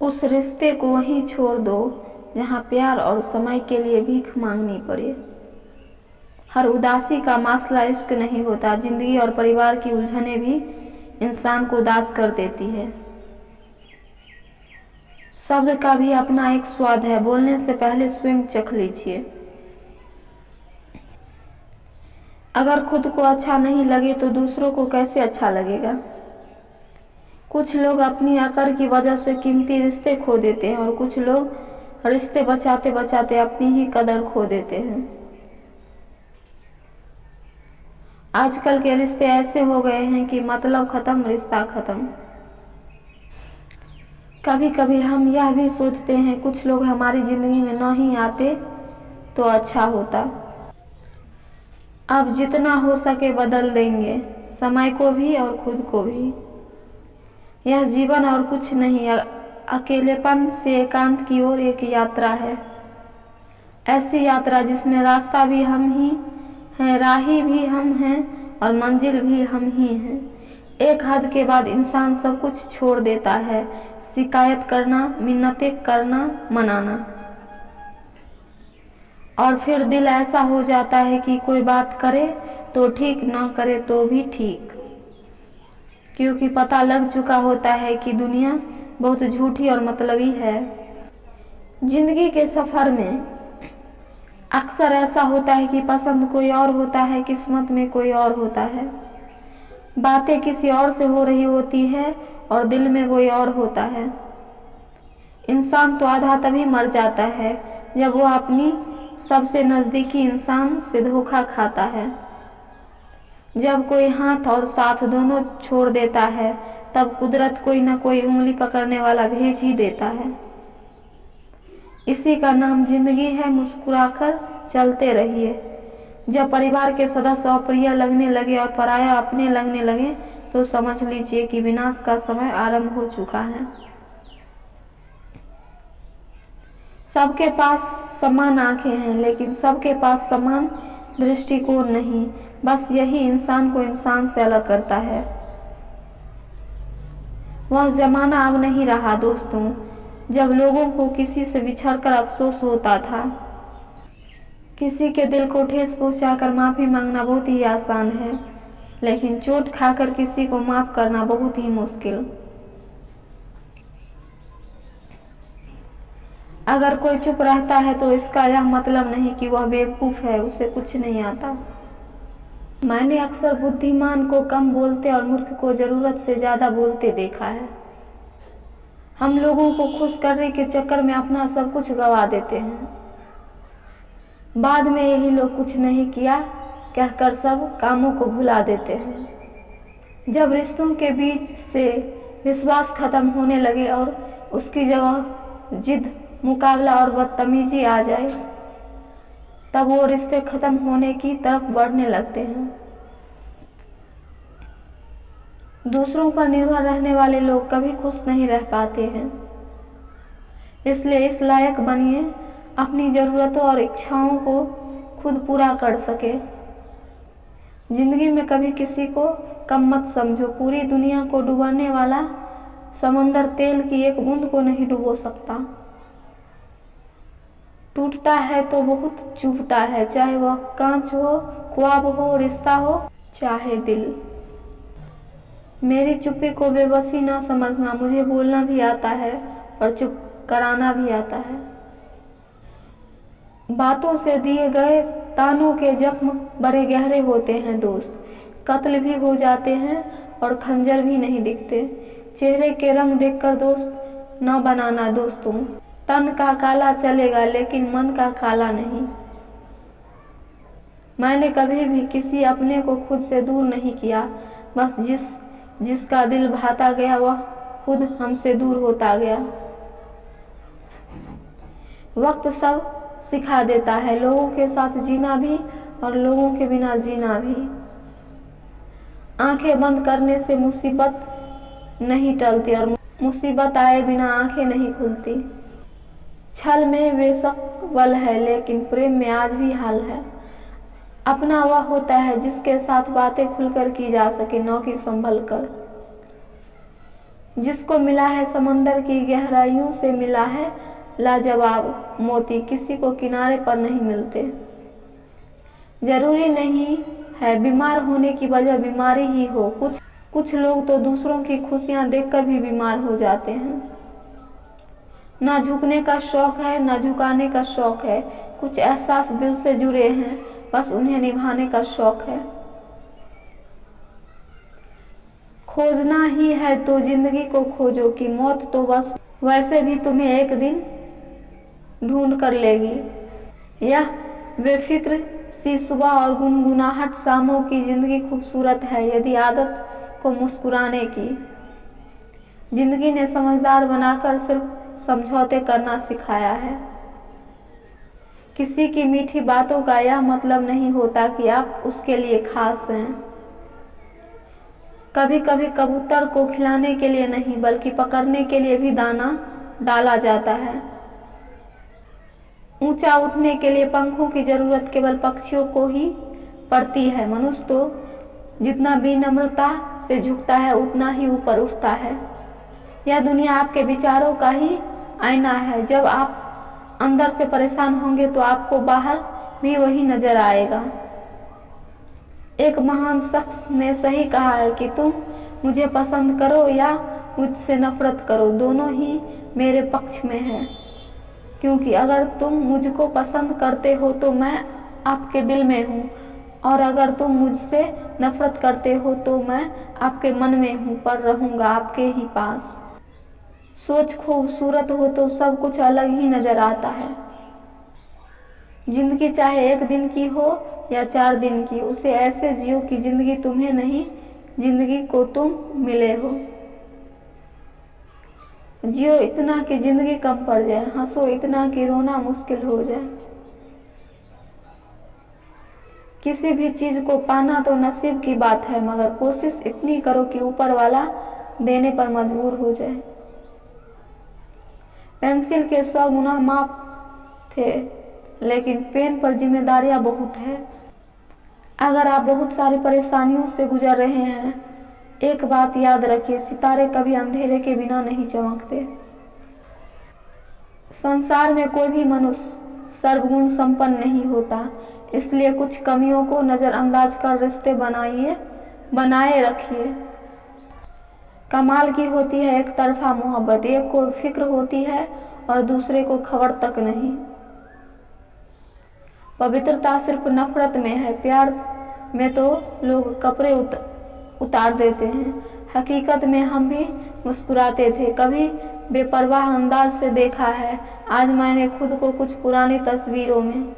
उस रिश्ते को वहीं छोड़ दो जहाँ प्यार और समय के लिए भीख मांगनी पड़े। हर उदासी का मसला इश्क नहीं होता। जिंदगी और परिवार की उलझनें भी इंसान को उदास कर देती है। शब्द का भी अपना एक स्वाद है, बोलने से पहले स्वयं चख लीजिए। अगर खुद को अच्छा नहीं लगे तो दूसरों को कैसे अच्छा लगेगा। कुछ लोग अपनी अकड़ की वजह से कीमती रिश्ते खो देते हैं और कुछ लोग रिश्ते बचाते बचाते अपनी ही कदर खो देते हैं। आजकल के रिश्ते ऐसे हो गए हैं कि मतलब खत्म, रिश्ता खत्म। कभी कभी हम यह भी सोचते हैं कुछ लोग हमारी जिंदगी में न ही आते तो अच्छा होता। अब जितना हो सके बदल देंगे, समय को भी और खुद को भी। यह जीवन और कुछ नहीं, अकेलेपन से एकांत की ओर एक यात्रा है। ऐसी यात्रा जिसमें रास्ता भी हम ही हैं, राही भी हम हैं और मंजिल भी हम ही हैं। एक हद के बाद इंसान सब कुछ छोड़ देता है, शिकायत करना, मिन्नतें करना, मनाना। और फिर दिल ऐसा हो जाता है कि कोई बात करे तो ठीक, ना करे तो भी ठीक, क्योंकि पता लग चुका होता है कि दुनिया बहुत झूठी और मतलबी है। जिंदगी के सफर में अक्सर ऐसा होता है कि पसंद कोई और होता है, किस्मत में कोई और होता है। बातें किसी और से हो रही होती है और दिल में कोई और होता है। इंसान तो आधा तभी मर जाता है जब वो अपनी सबसे नजदीकी इंसान से धोखा खाता है। जब कोई हाथ और साथ दोनों छोड़ देता है तब कुदरत कोई न कोई उंगली पकड़ने वाला भेज ही देता है। इसी का नाम जिंदगी है। मुस्कुराकर चलते रहिए। जब परिवार के सदस्य अप्रिय लगने लगे और पराया अपने लगने लगे तो समझ लीजिए कि विनाश का समय आरंभ हो चुका है। सबके पास समान आंखें हैं लेकिन सबके पास समान दृष्टिकोण नहीं। बस यही इंसान को इंसान से अलग करता है। वह जमाना अब नहीं रहा दोस्तों, जब लोगों को किसी से बिछड़कर अफसोस होता था। किसी के दिल को ठेस पहुंचाकर माफी मांगना बहुत ही आसान है, लेकिन चोट खाकर किसी को माफ करना बहुत ही मुश्किल। अगर कोई चुप रहता है तो इसका यह मतलब नहीं कि वह बेवकूफ है, उसे कुछ नहीं आता। मैंने अक्सर बुद्धिमान को कम बोलते और मूर्ख को जरूरत से ज्यादा बोलते देखा है। हम लोगों को खुश करने के चक्कर में अपना सब कुछ गवा देते हैं। बाद में यही लोग कुछ नहीं किया कहकर सब कामों को भुला देते हैं। जब रिश्तों के बीच से विश्वास खत्म होने लगे और उसकी जगह जिद, मुकाबला और बदतमीजी आ जाए, तब वो रिश्ते खत्म होने की तरफ बढ़ने लगते हैं। दूसरों पर निर्भर रहने वाले लोग कभी खुश नहीं रह पाते हैं। इसलिए इस लायक बनिए अपनी जरूरतों और इच्छाओं को खुद पूरा कर सके। जिंदगी में कभी किसी को कम मत समझो। पूरी दुनिया को डुबाने वाला समंदर तेल की एक बूंद को नहीं डुबो सकता। टूटता है तो बहुत चुभता है, चाहे वह कांच हो, ख्वाब हो, रिश्ता हो, चाहे दिल। मेरी चुप्पी को बेबसी ना समझना। मुझे बोलना भी आता है और चुप कराना भी आता है। बातों से दिए गए तानों के जख्म बड़े गहरे होते हैं दोस्त। कत्ल भी हो जाते हैं और खंजर भी नहीं दिखते। चेहरे के रंग देखकर दोस्त न बनाना दोस्तों। तन का काला चलेगा लेकिन मन का काला नहीं। मैंने कभी भी किसी अपने को खुद से दूर नहीं किया। बस जिसका दिल भाता गया वह खुद हमसे दूर होता गया। वक्त सब सिखा देता है, लोगों के साथ जीना भी और लोगों के बिना जीना भी। आंखें बंद करने से मुसीबत नहीं टलती और मुसीबत आए बिना आंखें नहीं खुलती। छल में बेशक बल है लेकिन प्रेम में आज भी हल है। अपना वह होता है जिसके साथ बातें खुलकर की जा सके, न कि संभल कर। जिसको मिला है समंदर की गहराइयों से मिला है लाजवाब मोती, किसी को किनारे पर नहीं मिलते। जरूरी नहीं है बीमार होने की वजह बीमारी ही हो, कुछ लोग तो दूसरों की खुशियां देखकर भी बीमार हो जाते हैं। ना झुकने का शौक है ना झुकाने का शौक है, कुछ एहसास दिल से जुड़े हैं, बस उन्हें निभाने का शौक है। खोजना ही है तो जिंदगी को खोजो कि मौत तो बस वैसे भी तुम्हें एक दिन ढूंढ कर लेगी। यह बेफिक्र सी सुबह और गुनगुनाहट शामों की जिंदगी खूबसूरत है यदि आदत को मुस्कुराने की। जिंदगी ने समझदार बनाकर सिर्फ समझौते करना सिखाया है। किसी की मीठी बातों का यह मतलब नहीं होता कि आप उसके लिए खास हैं। कभी कभी कबूतर को खिलाने के लिए नहीं बल्कि पकड़ने के लिए भी दाना डाला जाता है। ऊंचा उठने के लिए पंखों की जरूरत केवल पक्षियों को ही पड़ती है। मनुष्य तो जितना विनम्रता से झुकता है उतना ही ऊपर उठता है। यह दुनिया आपके विचारों का ही आईना है। जब आप अंदर से परेशान होंगे तो आपको बाहर भी वही नजर आएगा। एक महान शख्स ने सही कहा है कि तुम मुझे पसंद करो या मुझसे नफरत करो, दोनों ही मेरे पक्ष में है। क्योंकि अगर तुम मुझको पसंद करते हो तो मैं आपके दिल में हूँ, और अगर तुम मुझसे नफरत करते हो तो मैं आपके मन में हूँ, पर रहूँगा आपके ही पास। सोच खूबसूरत हो तो सब कुछ अलग ही नजर आता है। जिंदगी चाहे एक दिन की हो या 4 दिन की, उसे ऐसे जियो कि जिंदगी तुम्हें नहीं, जिंदगी को तुम मिले हो। जियो इतना कि जिंदगी कम पड़ जाए, हंसो इतना कि रोना मुश्किल हो जाए। किसी भी चीज को पाना तो नसीब की बात है, मगर कोशिश इतनी करो कि ऊपर वाला देने पर मजबूर हो जाए। पेंसिल के 100 गुना माप थे, लेकिन पेन पर जिम्मेदारियां बहुत है। अगर आप बहुत सारी परेशानियों से गुजर रहे हैं, एक बात याद रखिए, सितारे कभी अंधेरे के बिना नहीं चमकते। संसार में कोई भी मनुष्य सर्वगुण संपन्न नहीं होता, इसलिए कुछ कमियों को नजरअंदाज कर रिश्ते बनाए रखिए। कमाल की होती है एक तरफा मोहब्बत, एक को फिक्र होती है और दूसरे को खबर तक नहीं। पवित्रता सिर्फ नफरत में है, प्यार में तो लोग कपड़े उतार देते हैं। हकीकत में हम भी मुस्कुराते थे, कभी बेपरवाह अंदाज से देखा है। आज मैंने खुद को कुछ पुरानी तस्वीरों में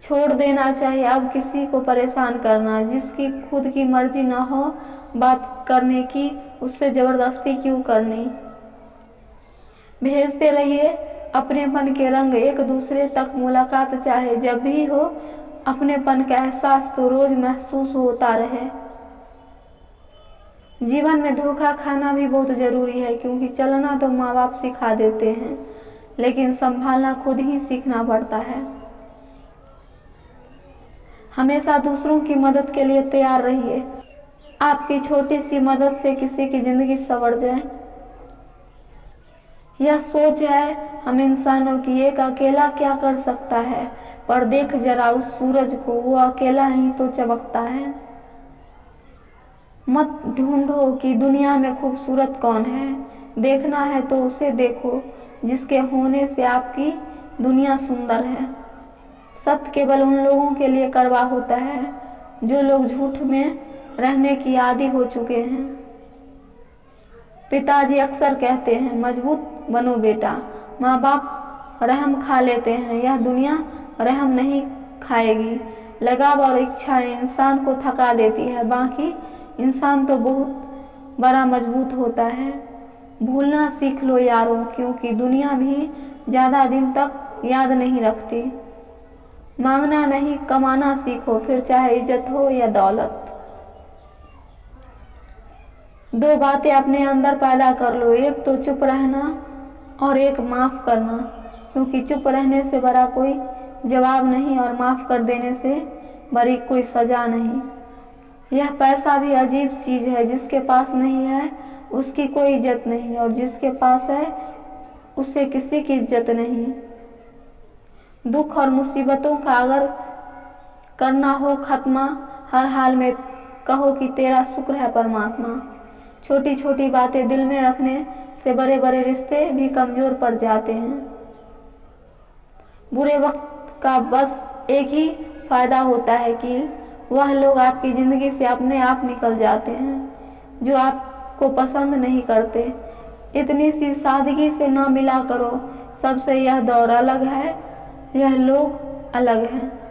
छोड़ देना चाहिए। अब किसी को परेशान करना, जिसकी खुद की मर्जी ना हो बात करने की, उससे जबरदस्ती क्यों करनी। भेजते रहिए अपनेपन के रंग, एक दूसरे तक मुलाकात चाहे जब भी हो, अपनेपन का एहसास तो रोज महसूस होता रहे। जीवन में धोखा खाना भी बहुत जरूरी है, क्योंकि चलना तो माँ बाप सिखा देते हैं, लेकिन संभालना खुद ही सीखना पड़ता है। हमेशा दूसरों की मदद के लिए तैयार रहिए। आपकी छोटी सी मदद से किसी की जिंदगी संवर जाए। यह सोच है हम इंसानों की, एक अकेला क्या कर सकता है, पर देख जरा उस सूरज को, वो अकेला ही तो चमकता है। मत ढूंढो कि दुनिया में खूबसूरत कौन है, देखना है तो उसे देखो जिसके होने से आपकी दुनिया सुंदर है। सत्य केवल उन लोगों के लिए कड़वा होता है जो लोग झूठ में रहने की आदी हो चुके हैं। पिताजी अक्सर कहते हैं, मजबूत बनो बेटा। माँ बाप रहम खा लेते हैं, यह दुनिया रहम नहीं खाएगी। लगाव और इच्छाएं इंसान को थका देती है, बाकी इंसान तो बहुत बड़ा मजबूत होता है। भूलना सीख लो यारों, क्योंकि दुनिया भी ज्यादा दिन तक याद नहीं रखती। मांगना नहीं कमाना सीखो, फिर चाहे इज्जत हो या दौलत। 2 बातें अपने अंदर पैदा कर लो, एक तो चुप रहना और एक माफ करना, क्योंकि चुप रहने से बड़ा कोई जवाब नहीं और माफ कर देने से बड़ी कोई सजा नहीं। यह पैसा भी अजीब चीज है, जिसके पास नहीं है उसकी कोई इज्जत नहीं, और जिसके पास है उससे किसी की इज्जत नहीं। दुख और मुसीबतों का अगर करना हो खत्मा, हर हाल में कहो कि तेरा शुक्र है परमात्मा। छोटी छोटी बातें दिल में रखने से बड़े बड़े रिश्ते भी कमजोर पड़ जाते हैं। बुरे वक्त का बस एक ही फायदा होता है कि वह लोग आपकी जिंदगी से अपने आप निकल जाते हैं जो आपको पसंद नहीं करते। इतनी सी सादगी से ना मिला करो, सबसे यह दौर अलग है, यह लोग अलग हैं।